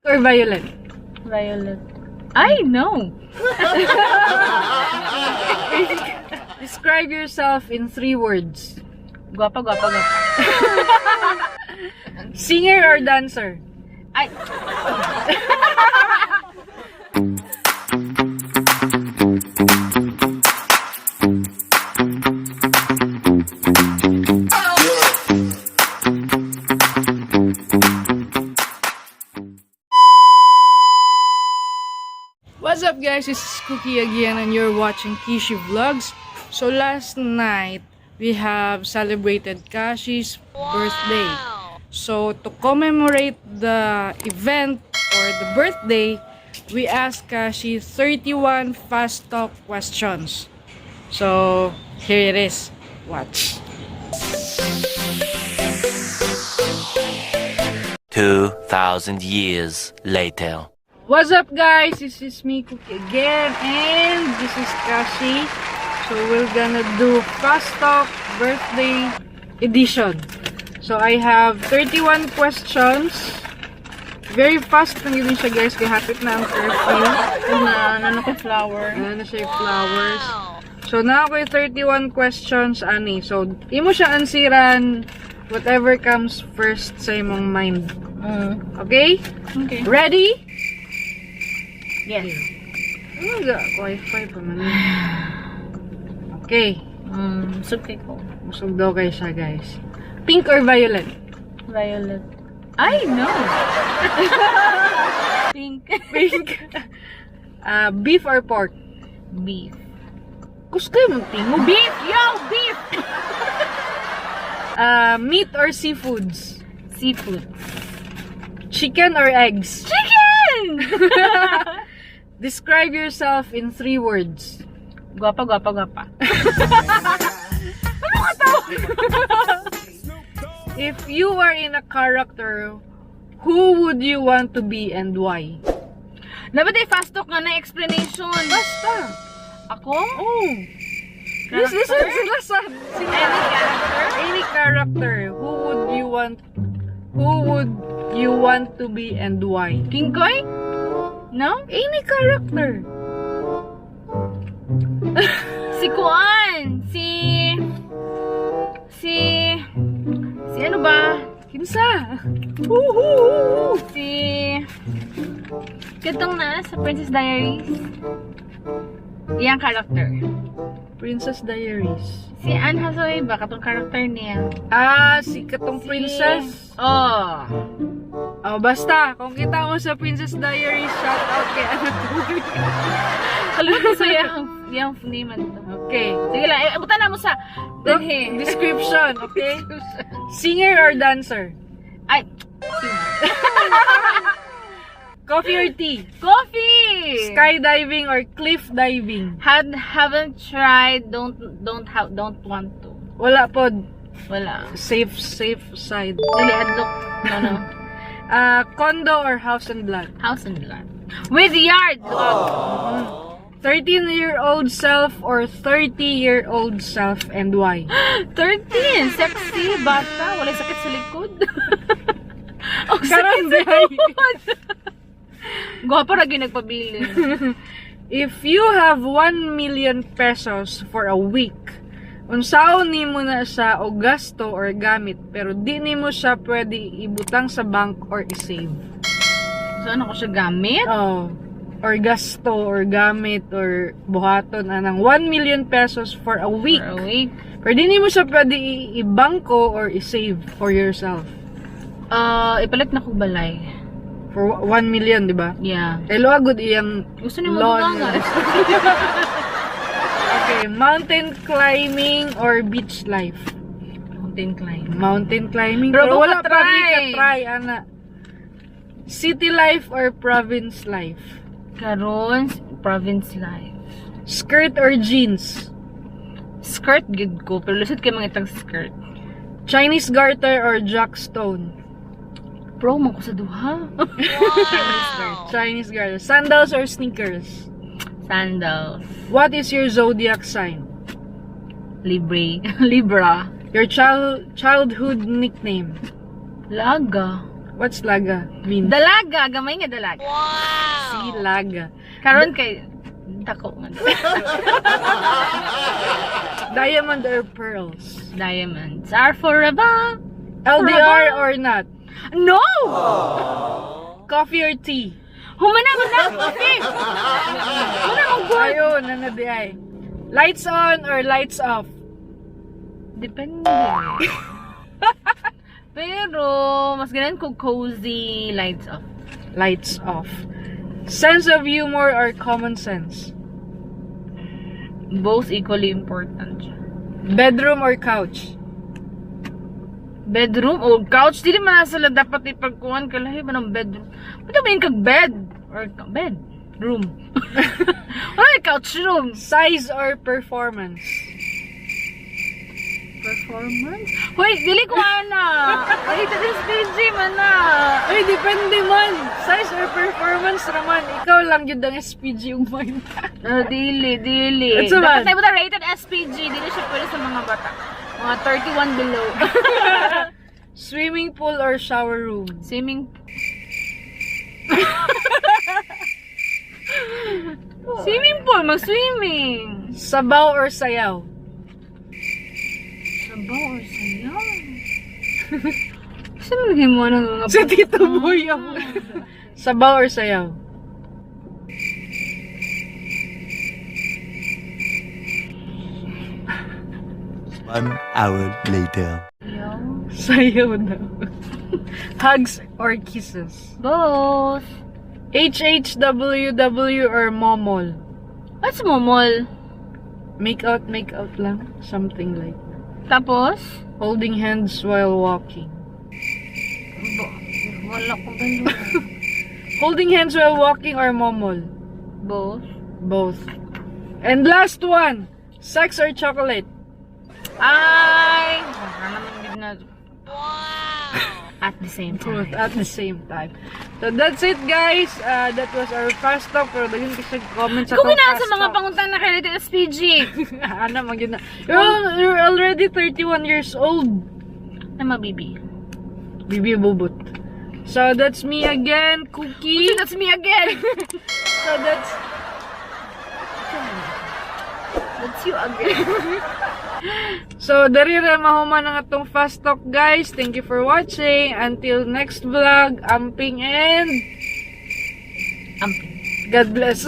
Or violet? Violet. I know. Describe yourself in 3 words. Guapa, guapa, guapa. Singer or dancer? Ay. What's up guys, this is Cookie again and you're watching Kishi Vlogs. So last night, we have celebrated Kashi's birthday. So to commemorate the event or the birthday, we asked Kashi 31 fast talk questions. So here it is. Watch. 2,000 years later. What's up guys, this is me Cookie again and this is Kashi. So we're gonna do fast talk birthday edition. So I have 31 questions. Very fast lang yun siya guys, kaya hapit na ang curfew. Ano ko flower? Ano siya yung flowers. So na ako yung 31 questions ani. So imo siya ansiran whatever comes first sa imong mind. Okay? Okay. Ready? Yes. Ano ga? Wi-Fi pa man. Okay. Sukay ko. Busog daw kayo siya, guys. Pink or violet? Violet. I know. Pink. Pink. Beef or pork? Beef. Kuskay mo tingo. Beef! Yo! Beef! Meat or seafoods? Seafood. Chicken or eggs? Chicken! Describe yourself in 3 words. Guapa, guapa, guapa. If you are in a character, who would you want to be and why? Dapat ay fast talk nga na explanation. Basta. Ako? Oh. Listen sila sa any character. Who would you want to be and why? Kinkoy? No? Any character. Si Kuan. Si ano ba? Kinsa? Si katong na sa Princess Diaries. Iyang character. Princess Diaries. Si Anne Hathaway ba? Katong character niya. Si katong princess. Oh. Oh, basta. Kung kita mo sa Princess Diaries, shout out kay Anna Tubig. Kalimutan sa yung name ano. Okay. Sige lang. Buta na mo sa Description, okay? Singer or dancer? Ay. Coffee or tea? Coffee! Skydiving or cliff diving? Haven't tried, don't want to. Wala pod. Wala. Safe side. Dili adlok. No. Condo or house and lot? House and lot. With yard. Wow. 13-year-old self or 30-year-old self and why? 13. Sexy. Bata. Wala sakit sa likod. Karon day. Gwapa na ginagpabili. If you have 1 million pesos for a week, unsaon nimo na siya o gasto or gamit pero di nimo siya pwede ibutang sa bank or i-save? So ano ko siya gamit? Oh. Or gasto or gamit or buhaton anang 1 million pesos for a week. For a week. Pero di nimo siya pwede i-bangko or i-save for yourself. Ipalit na ko balay. For 1 million, di ba? Yeah. Kaya good iyang Gusto niyo loan. madugangan. Okay, mountain climbing or beach life? Mountain climb. Mountain climbing. Pero Pero wala baka pa try. ka-try, ana. City life or province life? Karon, province life. Skirt or jeans? Skirt good ko, pero lusot kayo mga itang skirt. Chinese garter or jackstone? Pro man ko sa duha. Chinese garter. Sandals or sneakers? Sandals. What is your zodiac sign? Libra. Your childhood nickname? Laga. What's laga mean? Dalaga, gamay nga dalaga. Si laga. Karon kay dako man. Diamond or pearls? Diamonds are forever. LDR or not? No! Coffee or tea? Humana mo na coffee. Humana mo good. Ayun, ano di ay. Lights on or lights off? Depende. Pero mas ganun ko cozy lights off. Lights off. Sense of humor or common sense? Both equally important. Bedroom or couch? Bedroom o couch, dili man sila dapat ipagkuhan kalahi ba ng bedroom. Pwede ba yung kag bed? Or bed? Room. Ay, couch room. Size or performance? Performance? Hoy, dili ko ana. Ay, this PG man na. Ay, depende man. Size or performance naman. Ikaw lang yun ang SPG yung mind. Dili. It's a Dapat man. tayo ba rated SPG? Dili siya pwede sa mga bata. Mga 31 below. Swimming pool or shower room? Swimming. Swimming pool, mag-swimming. Sabaw or sayaw? Sabaw or sayaw? Saan lagay mo ng mga Sa Tito Boy ako. Sabaw or sayaw? One hour later. sayaw? Sayaw daw. Hugs or kisses? Both. HHWW or momol? What's momol? Make out lang. Something like Tapos? holding hands while walking. Wala ko ba Holding hands while walking or momol? Both. Both. And last one. Sex or chocolate? Ay! Baka naman yun na. At the same Both time. at the same time. So that's it guys. That was our fast talk. Pero daging kasi comment sa Kung tong ina fast sa mga talk. pangutan na rated SPG. Ano mag yun na. You're already 31 years old. Na mabibi. Bibi bubot. So that's me again, Cookie. That's me again. So that's That's you again. So dari ra mahuman ang atong fast talk guys. Thank you for watching. Until next vlog, amping and Amping. God bless.